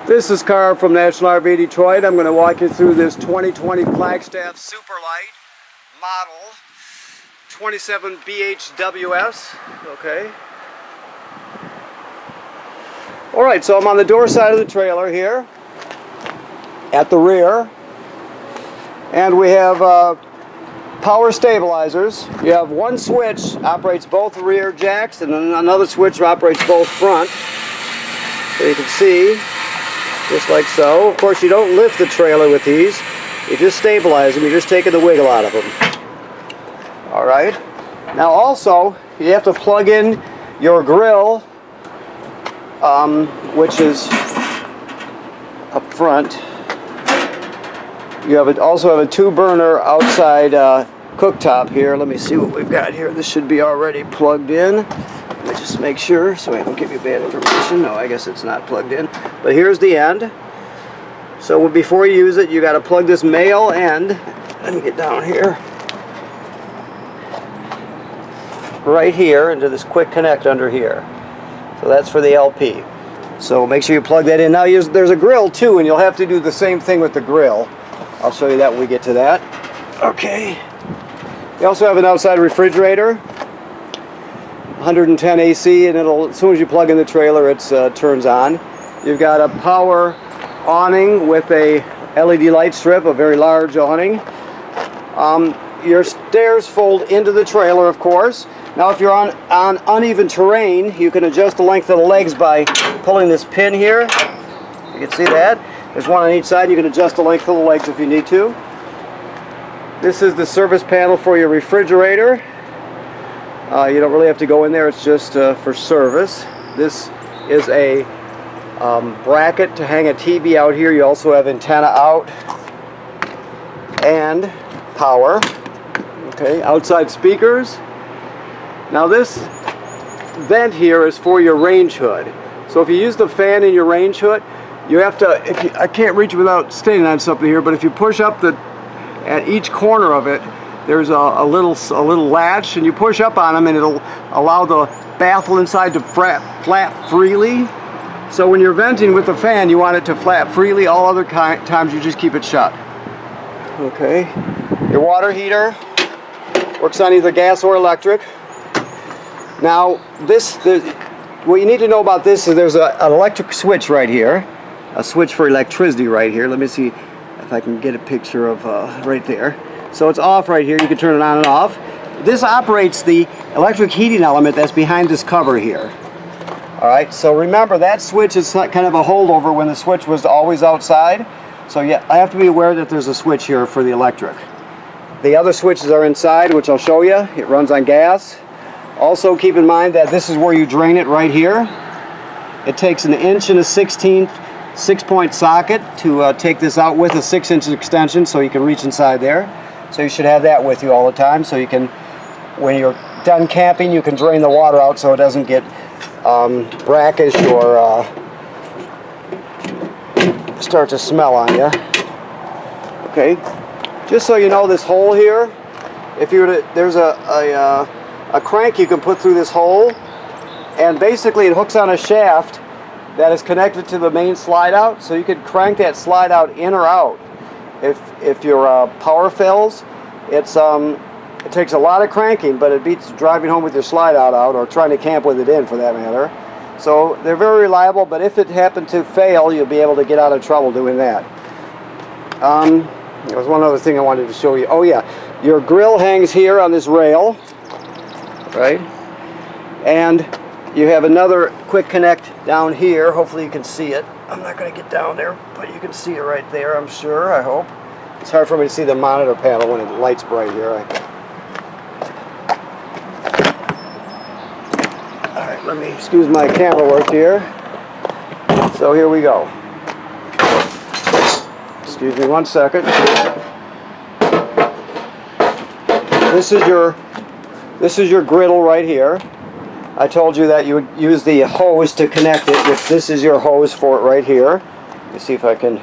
This is Carl from National RV Detroit. I'm going to walk you through this 2020 Flagstaff Superlight model 27 BHWS. Okay. Alright, so I'm on the door side of the trailer here at the rear, and we have power stabilizers. You have one switch operates both rear jacks, and then another switch operates both front. So you can see, just like so. Of course, you don't lift the trailer with these. You just stabilize them. You're just taking the wiggle out of them. Alright. Now also, you have to plug in your grill, which is up front. You also have a 2-burner outside cooktop here. Let me see what we've got here. This should be already plugged in. Let me just make sure so I don't give you bad information. No, I guess it's not plugged in. But here's the end. So before you use it, you got to plug this male end. Let me get down here. Right here into this quick connect under here. So that's for the LP. So make sure you plug that in. Now there's a grill too, and you'll have to do the same thing with the grill. I'll show you that when we get to that. Okay. You also have an outside refrigerator, 110 AC, and as soon as you plug in the trailer, it turns on. You've got a power awning with a LED light strip, a very large awning. Your stairs fold into the trailer, of course. Now if you're on uneven terrain, you can adjust the length of the legs by pulling this pin here. You can see that. There's one on each side. You can adjust the length of the legs if you need to. This is the service panel for your refrigerator. You don't really have to go in there. It's just for service. This is a bracket to hang a TV out here. You also have antenna out and power. Okay, outside speakers. Now this vent here is for your range hood. So if you use the fan in your range hood, you have to, I can't reach without standing on something here, but if you push up at each corner of it, there's a little latch, and you push up on them and it'll allow the baffle inside to flap freely. So when you're venting with the fan, you want it to flap freely. All other times you just keep it shut. Okay. Your water heater works on either gas or electric. Now what you need to know about this is there's an electric switch right here. A switch for electricity right here. Let me see if I can get a picture of right there. So it's off right here. You can turn it on and off. This operates the electric heating element that's behind this cover here. Alright, so remember that switch is kind of a holdover when the switch was always outside. So yeah, I have to be aware that there's a switch here for the electric. The other switches are inside, which I'll show you. It runs on gas. Also keep in mind that this is where you drain it right here. It takes 1 1/16 inch 6-point socket to take this out with a 6-inch extension, so you can reach inside there. So you should have that with you all the time, so you can, when you're done camping, you can drain the water out so it doesn't get brackish or start to smell on you. Okay, just so you know, this hole here, if you were to, there's a crank you can put through this hole, and basically it hooks on a shaft that is connected to the main slide out, so you could crank that slide out in or out. If your power fails, it takes a lot of cranking, but it beats driving home with your slide out or trying to camp with it in, for that matter. So they're very reliable, but if it happened to fail, you'll be able to get out of trouble doing that. There was one other thing I wanted to show you. Oh yeah, your grill hangs here on this rail, right? And you have another quick connect down here. Hopefully you can see it. I'm not going to get down there, but you can see it right there, I'm sure, I hope. It's hard for me to see the monitor panel when the light's bright here. Alright, let me excuse my camera work here. So here we go. Excuse me one second. This is your griddle right here. I told you that you would use the hose to connect it. This is your hose for it right here. Let me see if I can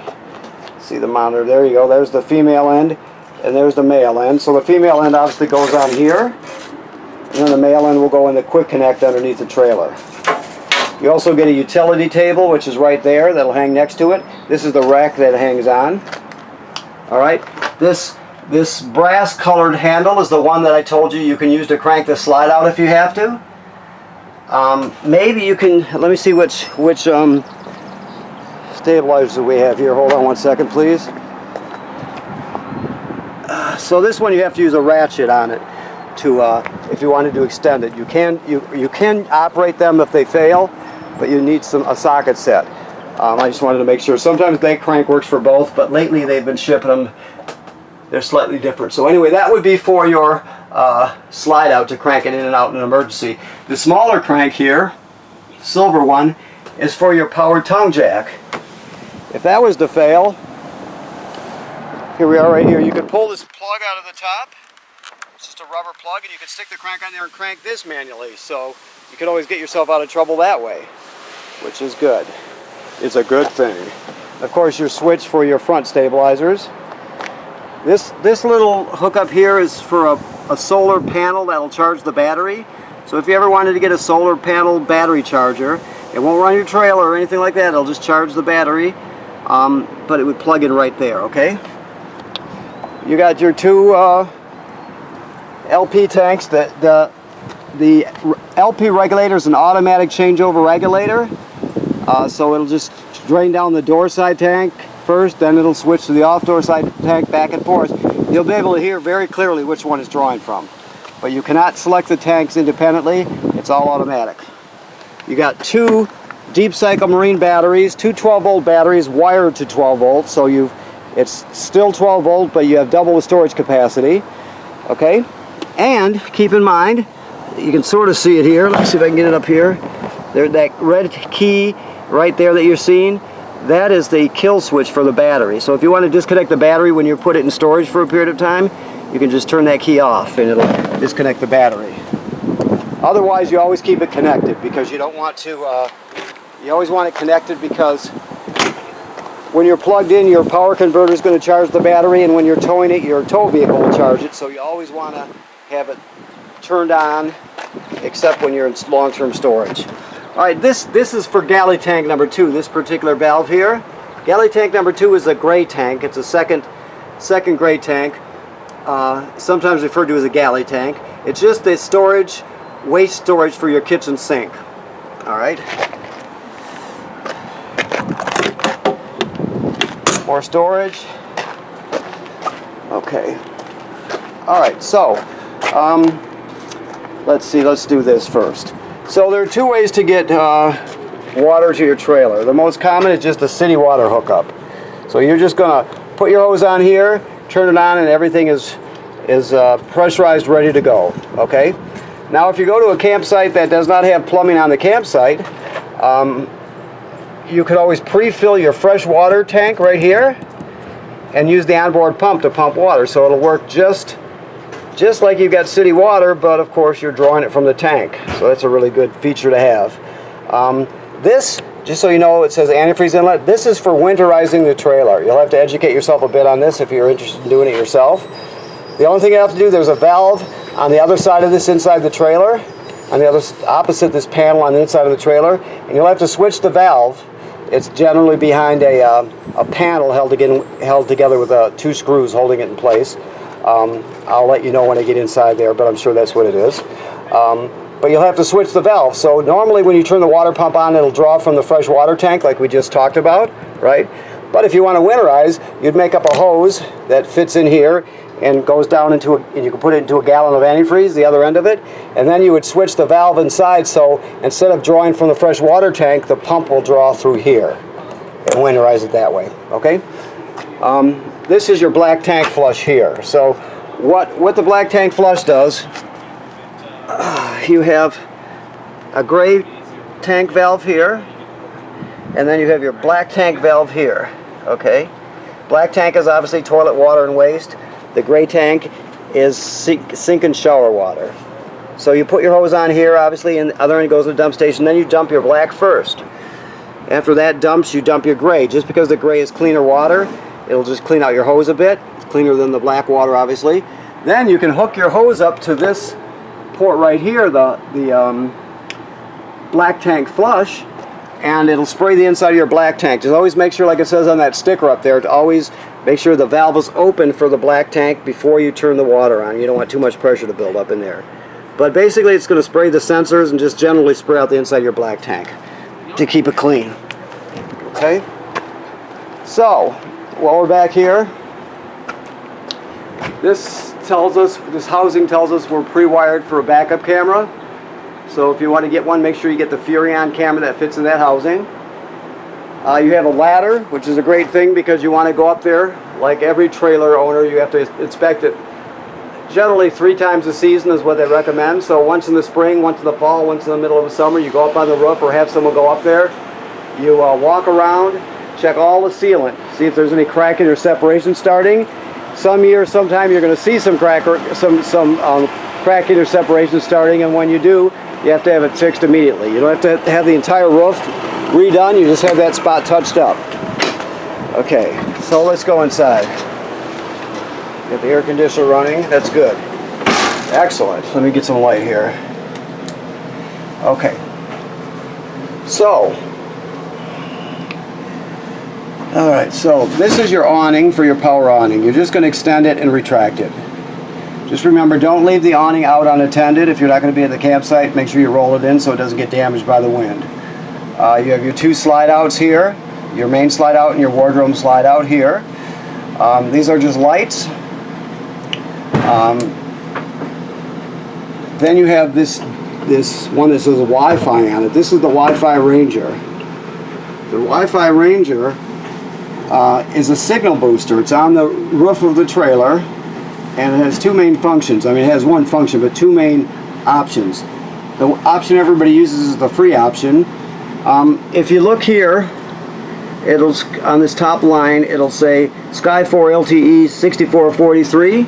see the monitor. There you go. There's the female end, and there's the male end. So the female end obviously goes on here, and then the male end will go in the quick connect underneath the trailer. You also get a utility table, which is right there, that'll hang next to it. This is the rack that it hangs on. Alright, this brass colored handle is the one that I told you can use to crank the slide out if you have to. Maybe you can, let me see which stabilizers we have here. Hold on one second, please. So this one you have to use a ratchet on it to, if you wanted to extend it. You can operate them if they fail, but you need a socket set. I just wanted to make sure. Sometimes that crank works for both, but lately they've been shipping them. They're slightly different. So anyway, that would be for your slide out to crank it in and out in an emergency. The smaller crank here, silver one, is for your power tongue jack. If that was to fail, here we are right here. You could pull this plug out of the top. It's just a rubber plug, and you can stick the crank on there and crank this manually. So you could always get yourself out of trouble that way, which is good. It's a good thing. Of course, your switch for your front stabilizers. This little hookup here is for a solar panel that'll charge the battery. So if you ever wanted to get a solar panel battery charger, it won't run your trailer or anything like that. It'll just charge the battery, but it would plug in right there, okay? You got your two LP tanks. The LP regulator is an automatic changeover regulator. So it'll just drain down the door side tank first, then it'll switch to the off door side tank back and forth. You'll be able to hear very clearly which one it's drawing from. But you cannot select the tanks independently. It's all automatic. You got two deep cycle marine batteries, two 12-volt batteries wired to 12 volts. So it's still 12 volt, but you have double the storage capacity. Okay? And keep in mind, you can sort of see it here. Let's see if I can get it up here. There, that red key right there that you're seeing, that is the kill switch for the battery. So if you want to disconnect the battery when you put it in storage for a period of time, you can just turn that key off and it'll disconnect the battery. Otherwise, you always keep it connected because you don't want to, you always want it connected because when you're plugged in, your power converter is going to charge the battery, and when you're towing it, your tow vehicle will charge it. So you always want to have it turned on, except when you're in long-term storage. All right, this is for galley tank number 2, this particular valve here. Galley tank number 2 is a gray tank. It's a second gray tank, sometimes referred to as a galley tank. It's just the storage, waste storage for your kitchen sink. All right. More storage. Okay. All right, so let's see, let's do this first. So there are two ways to get water to your trailer. The most common is just a city water hookup. So you're just gonna put your hose on here, turn it on, and everything is pressurized, ready to go. Okay. Now, if you go to a campsite that does not have plumbing on the campsite, you could always pre-fill your fresh water tank right here and use the onboard pump to pump water. So it'll work just like you've got city water, but of course you're drawing it from the tank. So that's a really good feature to have. This, just so you know, it says Antifreeze Inlet. This is for winterizing the trailer. You'll have to educate yourself a bit on this if you're interested in doing it yourself. The only thing you have to do, there's a valve on the other side of this inside the trailer, on the other opposite this panel on the inside of the trailer, and you'll have to switch the valve. It's generally behind a panel held together with 2 screws holding it in place. I'll let you know when I get inside there, but I'm sure that's what it is. But you'll have to switch the valve. So normally when you turn the water pump on, it'll draw from the fresh water tank like we just talked about, right? But if you want to winterize, you'd make up a hose that fits in here and goes down into and you can put it into a gallon of antifreeze, the other end of it, and then you would switch the valve inside, so instead of drawing from the fresh water tank, the pump will draw through here and winterize it that way, okay? This is your black tank flush here. So what the black tank flush does, you have a gray tank valve here, and then you have your black tank valve here, okay? Black tank is obviously toilet water and waste. The gray tank is sink and shower water. So you put your hose on here, obviously, and the other end goes to the dump station. Then you dump your black first. After that dumps, you dump your gray. Just because the gray is cleaner water, it'll just clean out your hose a bit. It's cleaner than the black water, obviously. Then you can hook your hose up to this port right here, the black tank flush, and it'll spray the inside of your black tank. Just always make sure, like it says on that sticker up there, to always make sure the valve is open for the black tank before you turn the water on. You don't want too much pressure to build up in there. But basically it's going to spray the sensors and just generally spray out the inside of your black tank to keep it clean. Okay? So, while we're back here, this housing tells us we're pre-wired for a backup camera. So if you want to get one, make sure you get the Furrion camera that fits in that housing. You have a ladder, which is a great thing because you want to go up there. Like every trailer owner, you have to inspect it. Generally 3 times a season is what they recommend. So once in the spring, once in the fall, once in the middle of the summer, you go up on the roof or have someone go up there. You walk around, check all the sealant, see if there's any cracking or separation starting. Sometime you're going to see some cracking or separation starting, and when you do, you have to have it fixed immediately. You don't have to have the entire roof redone, you just have that spot touched up. Okay, so let's go inside. Get the air conditioner running, that's good. Excellent, let me get some light here. Okay, so, alright, so this is your awning for your power awning. You're just going to extend it and retract it. Just remember, don't leave the awning out unattended. If you're not going to be at the campsite, make sure you roll it in so it doesn't get damaged by the wind. You have your 2 slide outs here, your main slide out and your wardrobe slide out here. These are just lights. Then you have this one that says Wi-Fi on it. This is the Wi-Fi Ranger. The Wi-Fi Ranger is a signal booster. It's on the roof of the trailer, and it has 2 main functions. I mean, it has 1 function, but 2 main options. The option everybody uses is the free option. If you look here, it'll on this top line, it'll say Sky4 LTE 6443.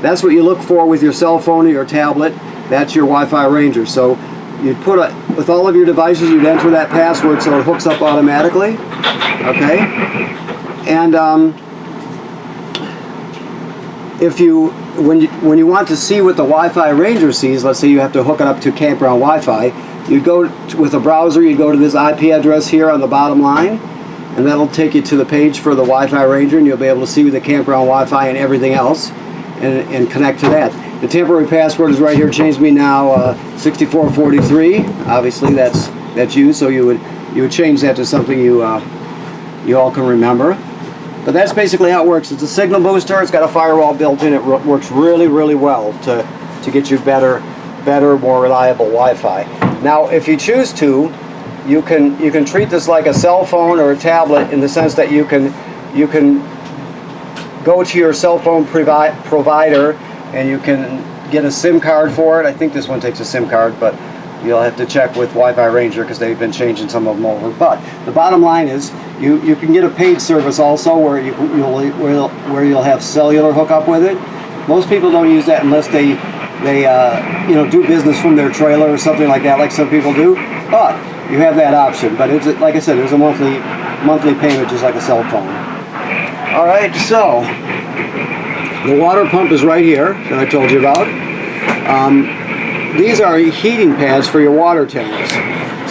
That's what you look for with your cell phone or your tablet. That's your Wi-Fi Ranger. So you'd put with all of your devices, you'd enter that password so it hooks up automatically. Okay, and when you want to see what the Wi-Fi Ranger sees, let's say you have to hook it up to campground Wi-Fi, you go with a browser, you go to this IP address here on the bottom line, and that'll take you to the page for the Wi-Fi Ranger, and you'll be able to see the campground Wi-Fi and everything else, and connect to that. The temporary password is right here. Change me now 6443. Obviously that's you, so you would change that to something you all can remember. But that's basically how it works. It's a signal booster. It's got a firewall built in. It works really, really well to get you better, more reliable Wi-Fi. Now, if you choose to, you can treat this like a cell phone or a tablet in the sense that you can go to your cell phone provider and you can get a SIM card for it. I think this one takes a SIM card, but you'll have to check with Wi-Fi Ranger because they've been changing some of them over. But the bottom line is you can get a paid service also where you'll have cellular hookup with it. Most people don't use that unless they do business from their trailer or something like that, like some people do. But you have that option. But it's, like I said, there's a monthly payment just like a cell phone. All right, so the water pump is right here that I told you about. These are heating pads for your water tanks.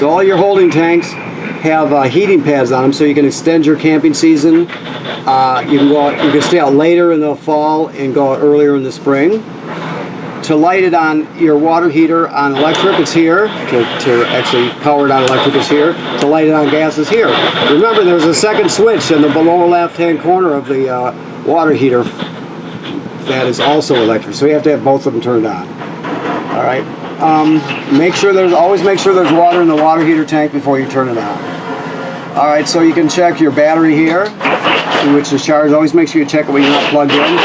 So all your holding tanks have heating pads on them, so you can extend your camping season. You can stay out later in the fall and go out earlier in the spring. To light it on your water heater on electric, it's here. To actually power it on electric is here. To light it on gas is here. Remember, there's a second switch in the lower left-hand corner of the water heater that is also electric. So you have to have both of them turned on. All right. Always make sure there's water in the water heater tank before you turn it on. All right. So you can check your battery here, which is charged. Always make sure you check it when you're not plugged in.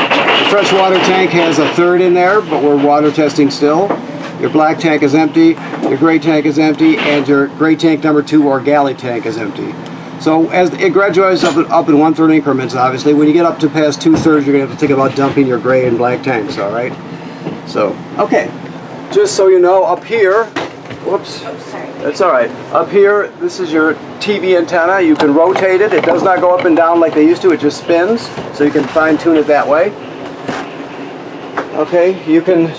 The freshwater tank has a third in there, but we're water testing still. Your black tank is empty, your gray tank is empty, and your gray tank number 2 or galley tank is empty. So as it graduates up in 1/3 increments, obviously, when you get up to past 2/3, you're going to have to think about dumping your gray and black tanks, all right? So, okay. Just so you know, up here, whoops. Oh, sorry. That's all right. Up here, this is your TV antenna. You can rotate it. It does not go up and down like they used to. It just spins, so you can fine-tune it that way. Okay, you can,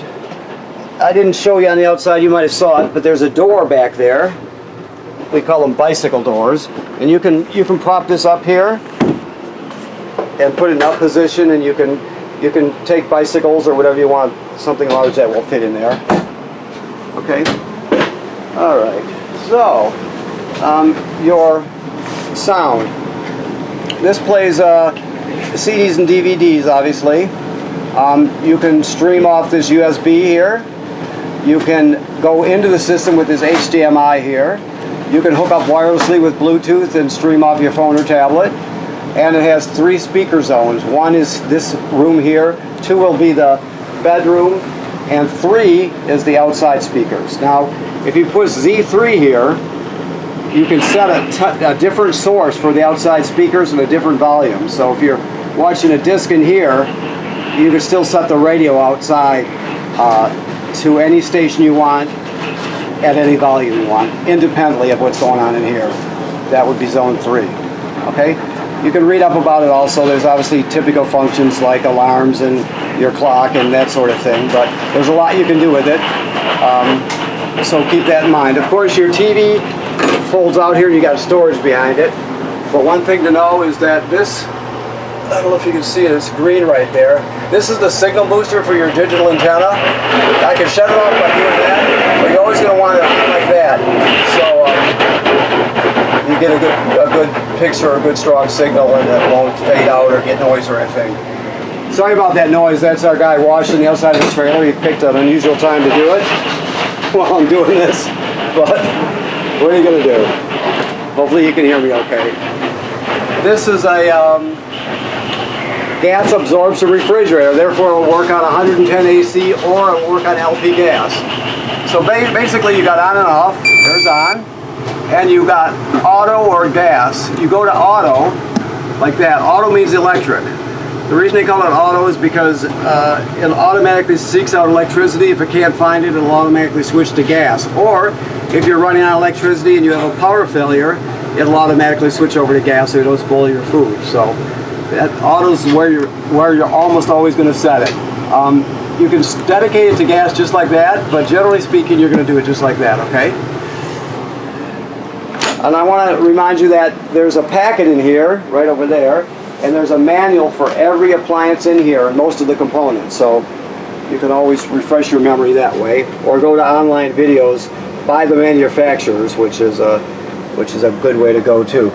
I didn't show you on the outside, you might have saw it, but there's a door back there. we call them bicycle doors, and you can prop this up here and put it in up position, and you can take bicycles or whatever you want, something large that will fit in there. Okay. All right. So your sound. This plays CDs and DVDs, obviously. You can stream off this USB here. You can go into the system with this HDMI here. You can hook up wirelessly with Bluetooth and stream off your phone or tablet. And it has 3 speaker zones. 1 is this room here, 2 will be the bedroom, and 3 is the outside speakers. Now, if you push Z3 here, you can set a different source for the outside speakers and a different volume. So if you're watching a disc in here, you can still set the radio outside to any station you want at any volume you want, independently of what's going on in here. That would be zone 3. Okay? You can read up about it also. There's obviously typical functions like alarms and your clock and that sort of thing, but there's a lot you can do with it. So keep that in mind. Of course, your TV folds out here and you got storage behind it. But one thing to know is that this, I don't know if you can see it, it's green right there. This is the signal booster for your digital antenna. I can shut it off by doing that, but you're always going to want it on like that. So you get a good picture, a good strong signal, and it won't fade out or get noise or anything. Sorry about that noise. That's our guy washing the outside of the trailer. He picked an unusual time to do it while I'm doing this, but what are you going to do? Hopefully you can hear me okay. This is a gas absorption refrigerator, therefore it will work on 110 AC or it will work on LP gas. So basically you got on and off, there's on, and you got auto or gas. You go to auto, like that. Auto means electric. The reason they call it auto is because it automatically seeks out electricity. If it can't find it, it'll automatically switch to gas. Or if you're running on electricity and you have a power failure, it'll automatically switch over to gas so you don't spoil your food. So that auto's where you're almost always going to set it. You can dedicate it to gas just like that, but generally speaking, you're going to do it just like that, okay? And I want to remind you that there's a packet in here, right over there, and there's a manual for every appliance in here and most of the components. So you can always refresh your memory that way, or go to online videos by the manufacturers, which is a good way to go too.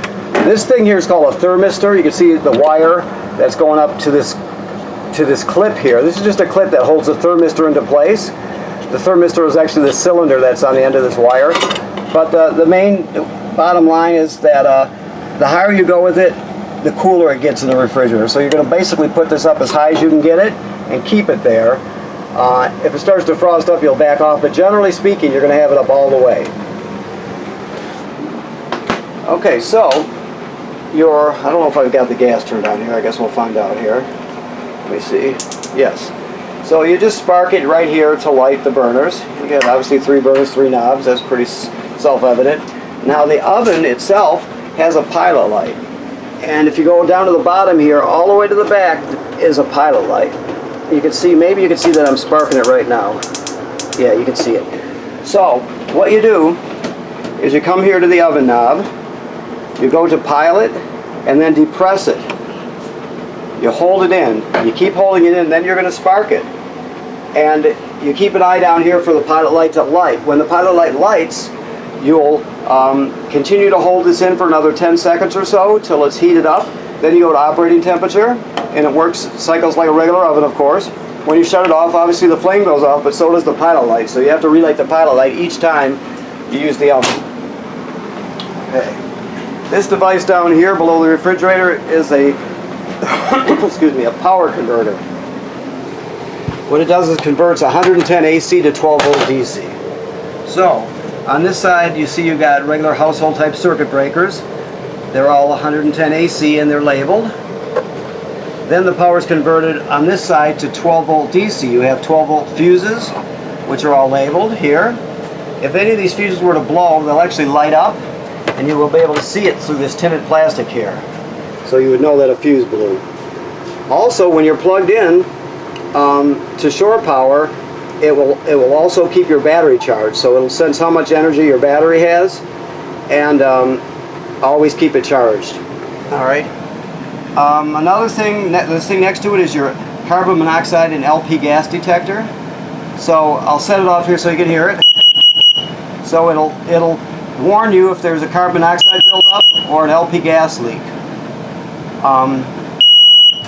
This thing here is called a thermistor. You can see the wire that's going up to this clip here. This is just a clip that holds the thermistor into place. The thermistor is actually the cylinder that's on the end of this wire. But the main bottom line is that the higher you go with it, the cooler it gets in the refrigerator. So you're going to basically put this up as high as you can get it and keep it there. If it starts to frost up, you'll back off, but generally speaking, you're going to have it up all the way. Okay, so I don't know if I've got the gas turned on here. I guess we'll find out here. Let me see. Yes. So you just spark it right here to light the burners. You got obviously 3 burners, 3 knobs. That's pretty self-evident. Now the oven itself has a pilot light. And if you go down to the bottom here, all the way to the back is a pilot light. You can see, maybe you can see that I'm sparking it right now. Yeah, you can see it. So what you do is you come here to the oven knob, you go to pilot, and then depress it. You hold it in, you keep holding it in, then you're going to spark it. And you keep an eye down here for the pilot light to light. When the pilot light lights, you'll continue to hold this in for another 10 seconds or so till it's heated up. Then you go to operating temperature, and it works, cycles like a regular oven, of course. When you shut it off, obviously the flame goes off, but so does the pilot light. So you have to relight the pilot light each time you use the oven. Okay. This device down here below the refrigerator is a excuse me, a power converter. What it does is converts 110 AC to 12 volt DC. So on this side you see you got regular household type circuit breakers. They're all 110 AC and they're labeled. Then the power is converted on this side to 12 volt DC. You have 12 volt fuses, which are all labeled here. If any of these fuses were to blow, they'll actually light up, and you will be able to see it through this tinted plastic here. So you would know that a fuse blew. Also, when you're plugged in to shore power, it will also keep your battery charged. So it'll sense how much energy your battery has, and always keep it charged. Alright. Another thing, this thing next to it is your carbon monoxide and LP gas detector. So I'll set it off here so you can hear it. So it'll warn you if there's a carbon monoxide buildup or an LP gas leak.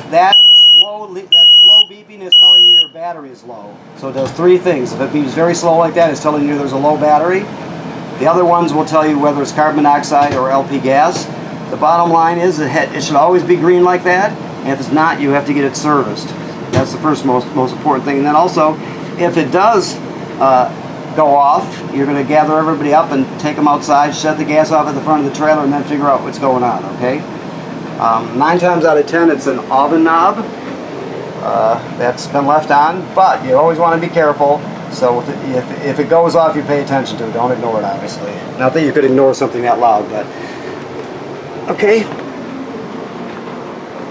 That slow beeping is telling you your battery is low. So it does three things. If it beeps very slow like that, it's telling you there's a low battery. The other ones will tell you whether it's carbon monoxide or LP gas. The bottom line is it should always be green like that, and if it's not, you have to get it serviced. That's the first most important thing. And then also, if it does go off, you're going to gather everybody up and take them outside, shut the gas off at the front of the trailer, and then figure out what's going on, okay? 9 times out of 10, it's an oven knob that's been left on, but you always want to be careful. So if it goes off, you pay attention to it. Don't ignore it, obviously. Not that you could ignore something that loud, but... Okay.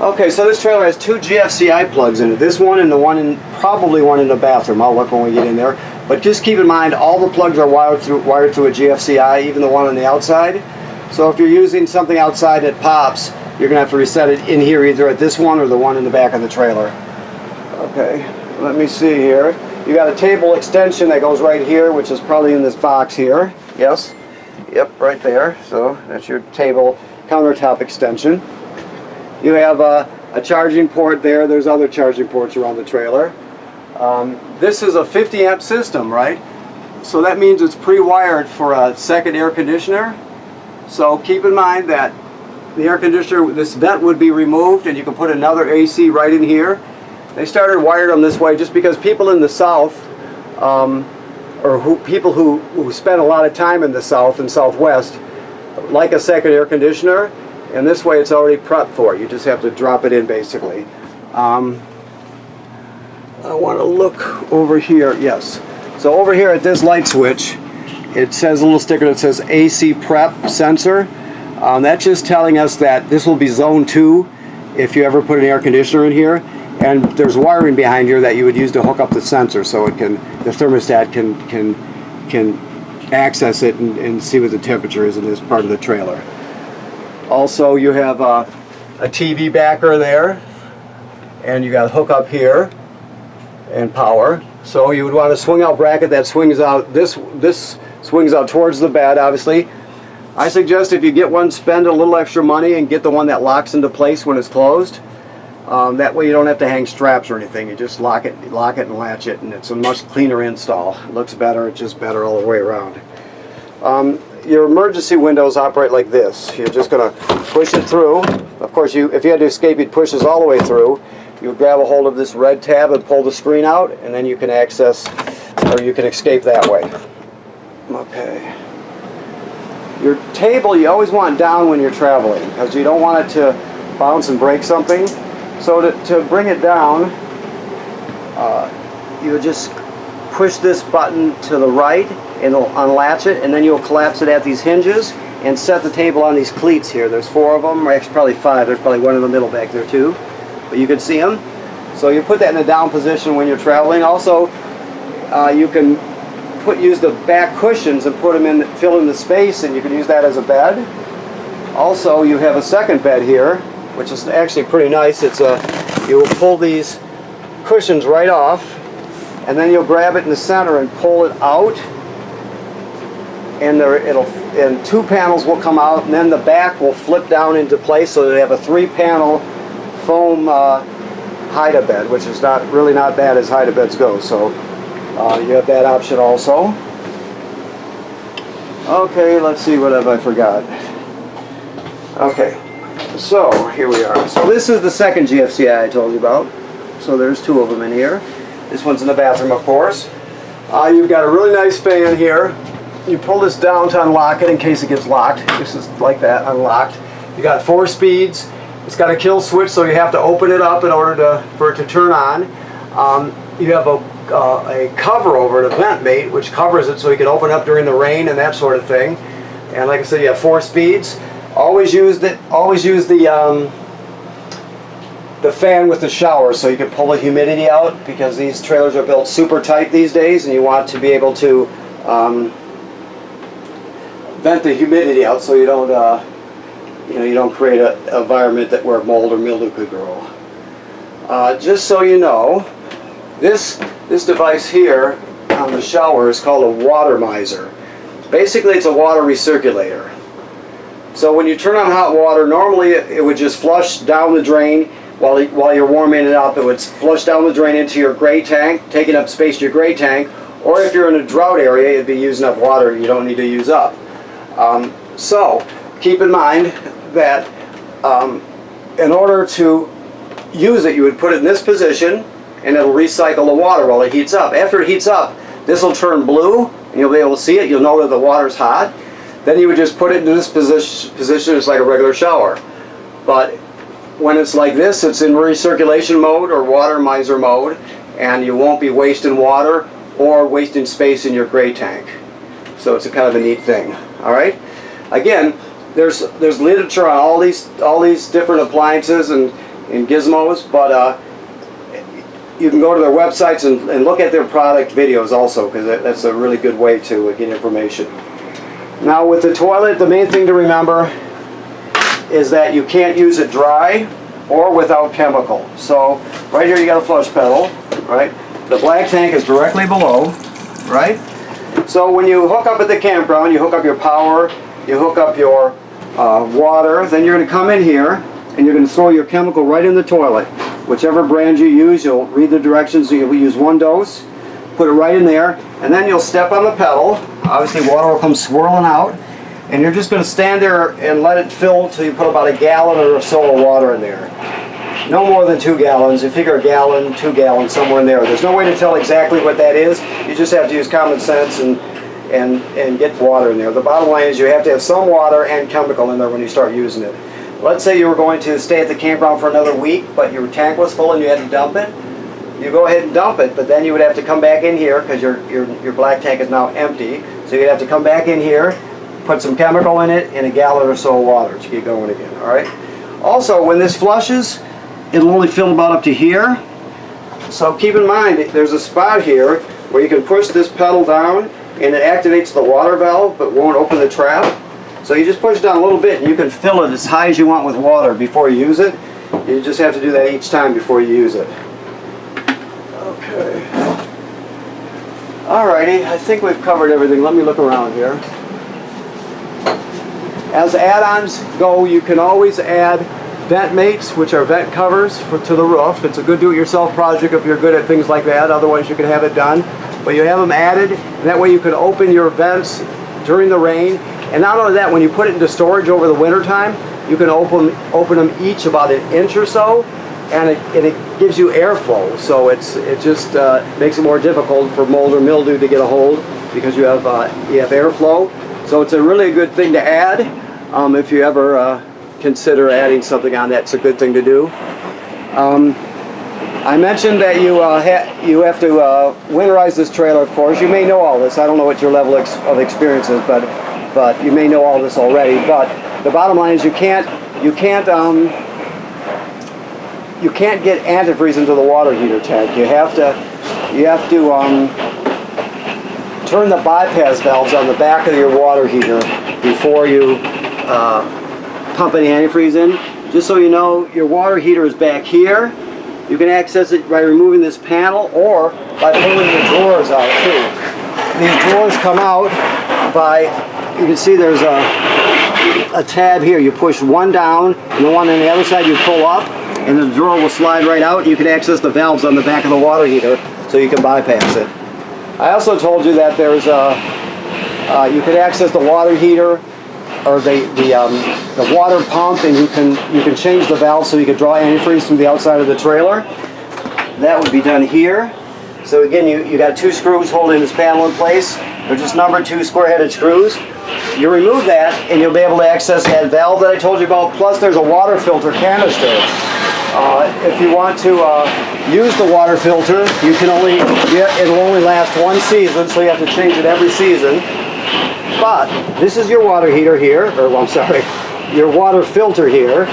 Okay, so this trailer has 2 GFCI plugs in it. This one and probably one in the bathroom. I'll look when we get in there. But just keep in mind, all the plugs are wired through a GFCI, even the one on the outside. So if you're using something outside that pops, you're going to have to reset it in here, either at this one or the one in the back of the trailer. Okay, let me see here. You got a table extension that goes right here, which is probably in this box here. Yes? Yep, right there. So that's your table countertop extension. You have a charging port there. There's other charging ports around the trailer. This is a 50 amp system, right? So that means it's pre-wired for a second air conditioner. So keep in mind that the air conditioner, this vent would be removed and you can put another AC right in here. They started wiring them this way just because people in the South, people who spend a lot of time in the South and Southwest, like a second air conditioner, and this way it's already prepped for you. You just have to drop it in, basically. I want to look over here. Yes. So over here at this light switch, it says a little sticker that says AC prep sensor. That's just telling us that this will be zone 2 if you ever put an air conditioner in here. And there's wiring behind here that you would use to hook up the sensor, so the thermostat can access it and see what the temperature is in this part of the trailer. Also, you have a TV backer there, and you got a hook up here and power. So you would want a swing out bracket that swings out. This swings out towards the bed, obviously. I suggest if you get one, spend a little extra money and get the one that locks into place when it's closed. That way you don't have to hang straps or anything. You just lock it and latch it, and it's a much cleaner install. It looks better. It's just better all the way around. Your emergency windows operate like this. You're just going to push it through. Of course, if you had to escape, you'd push this all the way through. You would grab a hold of this red tab and pull the screen out, and then you can access, or you can escape that way. Okay. Your table, you always want down when you're traveling, because you don't want it to bounce and break something. So to bring it down, you would just push this button to the right and it'll unlatch it, and then you'll collapse it at these hinges and set the table on these cleats here. There's 4 of them, or actually probably 5. There's probably one in the middle back there too, but you can see them. So you put that in a down position when you're traveling. Also, you can use the back cushions and put them in, fill in the space, and you can use that as a bed. Also, you have a second bed here, which is actually pretty nice. You will pull these cushions right off, and then you'll grab it in the center and pull it out, and and 2 panels will come out, and then the back will flip down into place, so they have a 3-panel foam hide-a-bed, which is really not bad as hide-a-beds go. So you have that option also. Okay, let's see, what have I forgot? Okay. So here we are. So this is the second GFCI I told you about. So there's 2 of them in here. This one's in the bathroom, of course. You've got a really nice fan here. You pull this down to unlock it in case it gets locked. This is like that, unlocked. You got 4 speeds. It's got a kill switch, so you have to open it up in order for it to turn on. You have a cover over it, a vent mate, which covers it so you can open up during the rain and that sort of thing. And like I said, you have 4 speeds. Always use the fan with the shower so you can pull the humidity out, because these trailers are built super tight these days, and you want to be able to vent the humidity out so you don't you don't create an environment where mold or mildew could grow. Just so you know, this device here on the shower is called a water miser. Basically, it's a water recirculator. So when you turn on hot water, normally it would just flush down the drain while you're warming it up. It would flush down the drain into your gray tank, taking up space in your gray tank. Or if you're in a drought area, it'd be using up water you don't need to use up. So keep in mind that in order to use it, you would put it in this position, and it'll recycle the water while it heats up. After it heats up, this will turn blue, and you'll be able to see it. You'll know that the water's hot. Then you would just put it into this position. It's like a regular shower. But when it's like this, it's in recirculation mode or water miser mode, and you won't be wasting water or wasting space in your gray tank. So it's a kind of a neat thing. All right. Again, there's literature on all these different appliances and gizmos, but you can go to their websites and look at their product videos also, because that's a really good way to get information. Now with the toilet, the main thing to remember is that you can't use it dry or without chemical. So right here you got a flush pedal, right? The black tank is directly below, right? So when you hook up at the campground, you hook up your power, you hook up your water, then you're going to come in here and you're going to throw your chemical right in the toilet. Whichever brand you use, you'll read the directions. You'll use one dose, put it right in there, and then you'll step on the pedal. Obviously water will come swirling out, and you're just going to stand there and let it fill till you put about a gallon or so of water in there. No more than 2 gallons. You figure a gallon, 2 gallons, somewhere in there. There's no way to tell exactly what that is. You just have to use common sense and get water in there. The bottom line is you have to have some water and chemical in there when you start using it. Let's say you were going to stay at the campground for another week, but your tank was full and you had to dump it. You go ahead and dump it, but then you would have to come back in here because your black tank is now empty. So you'd have to come back in here, put some chemical in it, and a gallon or so of water to get going again. All right. Also, when this flushes, it'll only fill about up to here. So keep in mind, there's a spot here where you can push this pedal down and it activates the water valve but won't open the trap. So you just push it down a little bit and you can fill it as high as you want with water before you use it. You just have to do that each time before you use it. Okay. Alrighty, I think we've covered everything. Let me look around here. As add-ons go, you can always add vent mates, which are vent covers to the roof. It's a good do-it-yourself project if you're good at things like that. Otherwise, you can have it done. But you have them added, and that way you can open your vents during the rain. And not only that, when you put it into storage over the winter time, you can open them each about an inch or so, and it gives you airflow. So it just makes it more difficult for mold or mildew to get a hold because you have airflow. So it's a really good thing to add if you ever consider adding something on that. It's a good thing to do. I mentioned that you have to winterize this trailer, of course. You may know all this. I don't know what your level of experience is, but you may know all this already. But the bottom line is you can't get antifreeze into the water heater tank. You have to turn the bypass valves on the back of your water heater before you pump any antifreeze in. Just so you know, your water heater is back here. You can access it by removing this panel or by pulling the drawers out too. These drawers come out by, you can see there's a tab here. You push one down and the one on the other side you pull up, and the drawer will slide right out. You can access the valves on the back of the water heater so you can bypass it. I also told you that there's you can access the water heater or the water pump, and you can change the valve so you can draw antifreeze through the outside of the trailer. That would be done here. So again, you got 2 screws holding this panel in place. They're just numbered 2 square-headed screws. You remove that and you'll be able to access that valve that I told you about, plus there's a water filter canister. If you want to use the water filter, it'll only last 1 season, so you have to change it every season. But this is your water heater here, or well, I'm sorry, your water filter here,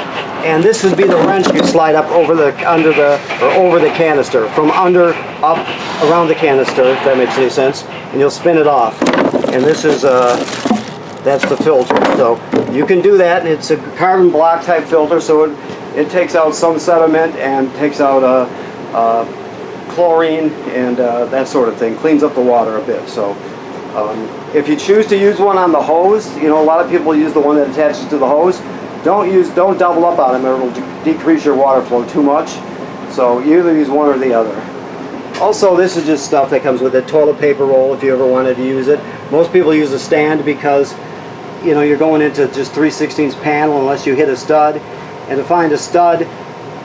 and this would be the wrench you slide up over the canister, from under up around the canister, if that makes any sense, and you'll spin it off. And this is That's the filter. So you can do that, and it's a carbon block type filter, so it takes out some sediment and takes out chlorine and that sort of thing. Cleans up the water a bit. So if you choose to use one on the hose, you know, a lot of people use the one that attaches to the hose. Don't double up on them, or it'll decrease your water flow too much. So you either use one or the other. Also, this is just stuff that comes with a toilet paper roll if you ever wanted to use it. Most people use a stand because, you know, you're going into just 3/16 panel unless you hit a stud. And to find a stud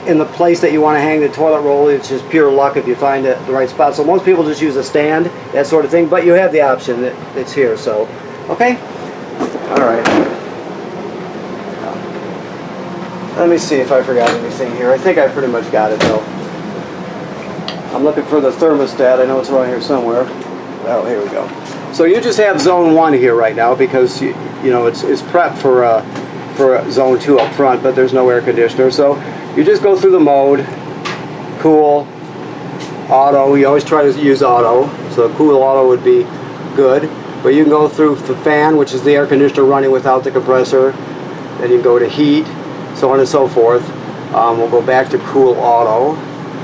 in the place that you want to hang the toilet roll, it's just pure luck if you find the right spot. So most people just use a stand, that sort of thing, but you have the option that's here. So, okay? All right. Let me see if I forgot anything here. I think I pretty much got it though. I'm looking for the thermostat. I know it's around here somewhere. Oh, here we go. So you just have zone 1 here right now because you know it's prepped for zone 2 up front, but there's no air conditioner. So you just go through the mode: cool, auto. You always try to use auto, so cool auto would be good. But you can go through the fan, which is the air conditioner running without the compressor. Then you can go to heat, so on and so forth. We'll go back to cool auto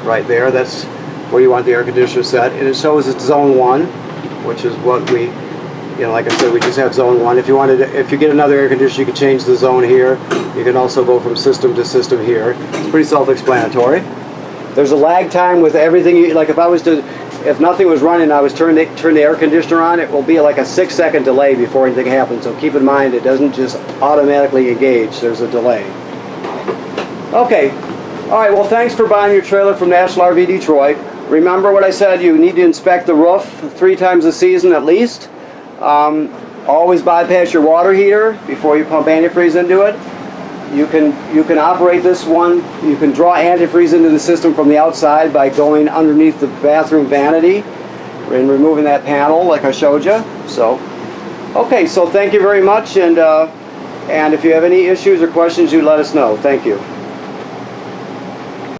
right there. That's where you want the air conditioner set, and it shows it's zone 1, which is what we, you know, like I said, we just have zone 1. If you wanted to, if you get another air conditioner, you can change the zone here. You can also go from system to system here. It's pretty self-explanatory. There's a lag time with everything. Like if nothing was running, I was turn the air conditioner on, it will be like a 6-second delay before anything happens. So keep in mind, it doesn't just automatically engage. There's a delay. Okay. All right. Well, thanks for buying your trailer from National RV Detroit. Remember what I said, you need to inspect the roof 3 times a season at least. Always bypass your water heater before you pump antifreeze into it. You can operate this one. You can draw antifreeze into the system from the outside by going underneath the bathroom vanity and removing that panel like I showed you. So, okay, so thank you very much, and if you have any issues or questions, you let us know. Thank you.